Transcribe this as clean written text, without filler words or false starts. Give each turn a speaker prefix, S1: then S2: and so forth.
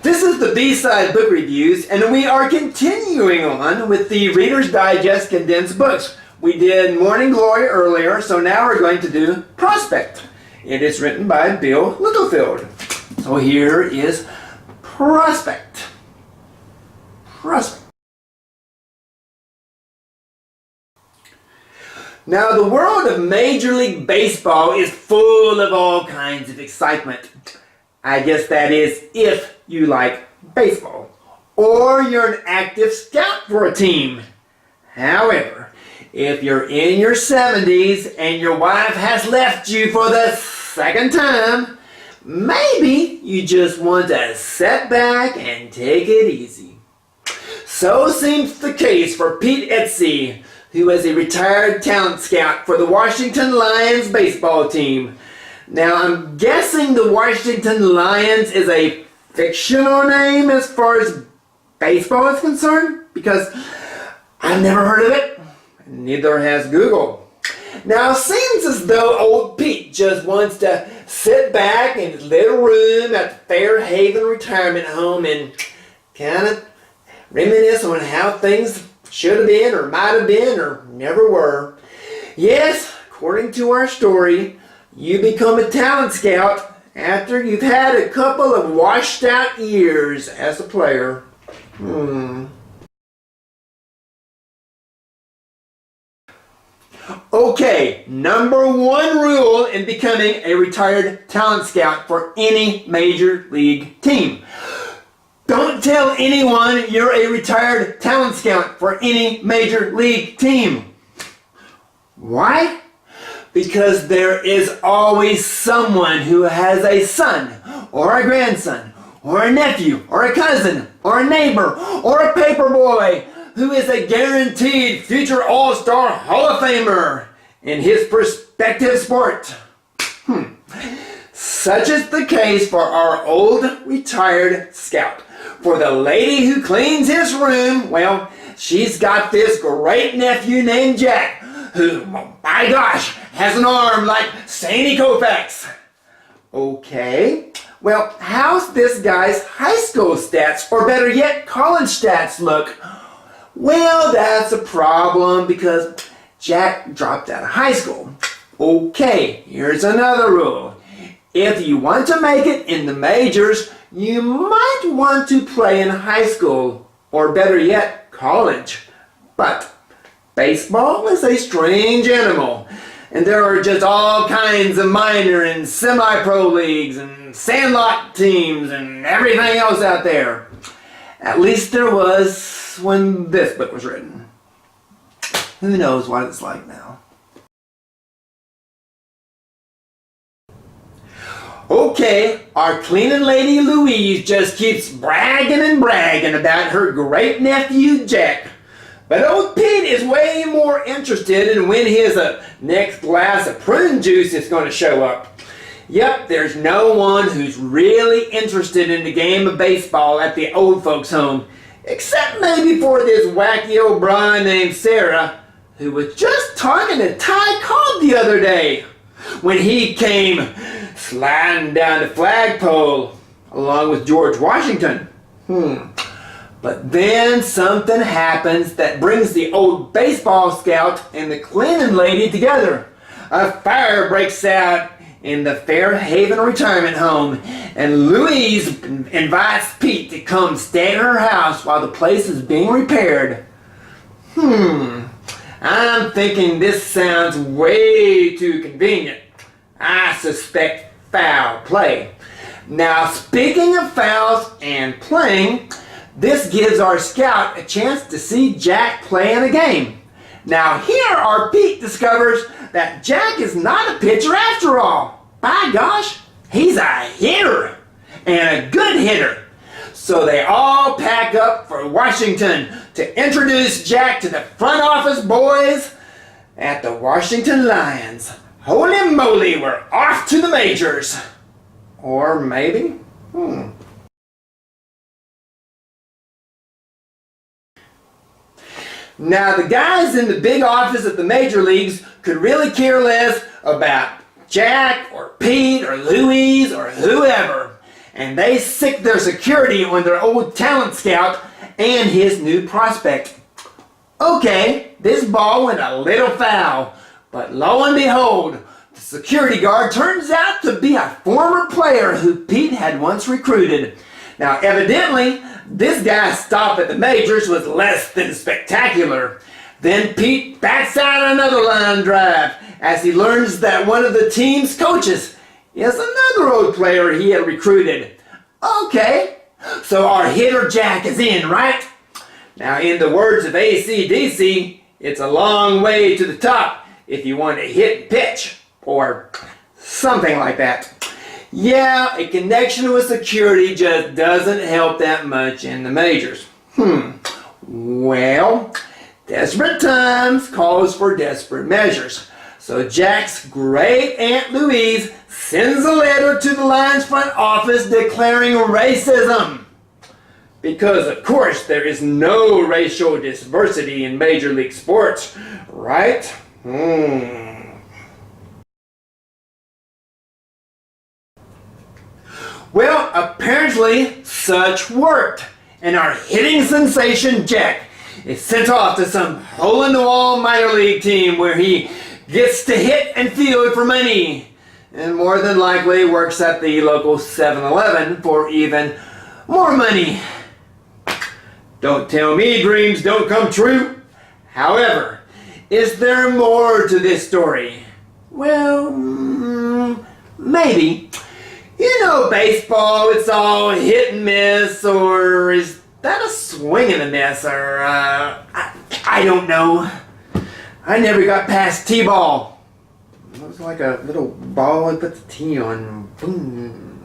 S1: This is the B-Side Book Reviews, and we are continuing on with the Reader's Digest condensed books. We did Morning Glory earlier, so now we're going to do Prospect. It is written by Bill Littlefield. So here is Prospect. Now, the world of Major League Baseball is full of all kinds of excitement. I guess that is if you like baseball, or you're an active scout for a team. However, if you're in your 70s and your wife has left you for the second time, maybe you just want to sit back and take it easy. So seems the case for Pete Etsy, who is a retired talent scout for the Washington Lions baseball team. Now, I'm guessing the Washington Lions is a fictional name as far as baseball is concerned, because I've never heard of it, neither has Google. Now, it seems as though old Pete just wants to sit back in his little room at the Fairhaven retirement home and kind of reminisce on how things should have been or might have been or never were. Yes, according to our story, you become a talent scout after you've had a couple of washed out years as a player. Okay, number one rule in becoming a retired talent scout for any major league team. Don't tell anyone you're a retired talent scout for any major league team. Why? Because there is always someone who has a son, or a grandson, or a nephew, or a cousin, or a neighbor, or a paper boy who is a guaranteed future All-Star Hall of Famer in his prospective sport. Such is the case for our old retired scout. For the lady who cleans his room, well, she's got this great nephew named Jack, who, by gosh, has an arm like Sandy Koufax. Okay, well, how's this guy's high school stats, or better yet, college stats look? Well, that's a problem because Jack dropped out of high school. Okay, here's another rule. If you want to make it in the majors, you might want to play in high school, or better yet, college. But baseball is a strange animal, and there are just all kinds of minor and semi-pro leagues and sandlot teams and everything else out there. At least there was when this book was written. Who knows what it's like now. Okay, our cleaning lady Louise just keeps bragging about her great nephew Jack. But old Pete is way more interested in when his next glass of prune juice is going to show up. Yep, there's no one who's really interested in the game of baseball at the old folks' home, except maybe for this wacky old bride named Sarah, who was just talking to Ty Cobb the other day when he came sliding down the flagpole along with George Washington. But then something happens that brings the old baseball scout and the cleaning lady together. A fire breaks out in the Fairhaven retirement home, and Louise invites Pete to come stay at her house while the place is being repaired. I'm thinking this sounds way too convenient. I suspect foul play. Now, speaking of fouls and playing, this gives our scout a chance to see Jack play in a game. Now here our Pete discovers that Jack is not a pitcher after all. By gosh, he's a hitter, and a good hitter. So they all pack up for Washington to introduce Jack to the front office boys at the Washington Lions. Holy moly, we're off to the majors. Or maybe? Now, the guys in the big office at the major leagues could really care less about Jack or Pete or Louise or whoever. and they sicked their security on their old talent scout and his new prospect. Okay, this ball went a little foul, but lo and behold, the security guard turns out to be a former player who Pete had once recruited. Now, evidently, this guy's stop at the majors was less than spectacular. Then Pete bats out another line drive as he learns that one of the team's coaches is another old player he had recruited. Okay, so our hitter Jack is in, right? Now, in the words of AC/DC, it's a long way to the top if you want to hit and pitch, or something like that. Yeah, a connection with security just doesn't help that much in the majors. Well, desperate times calls for desperate measures. So Jack's great Aunt Louise sends a letter to the Lions front office declaring racism. Because, of course, there is no racial diversity in Major League sports, right? Well, apparently such worked, and our hitting sensation Jack is sent off to some hole-in-the-wall minor league team where he gets to hit and field for money, and more than likely works at the local 7-Eleven for even more money. Don't tell me dreams don't come true. However, is there more to this story? Well, maybe. You know baseball, it's all hit and miss, or is that a swing and a miss, or I don't know. I never got past T-ball. It was like a little ball and put the T on. Boom.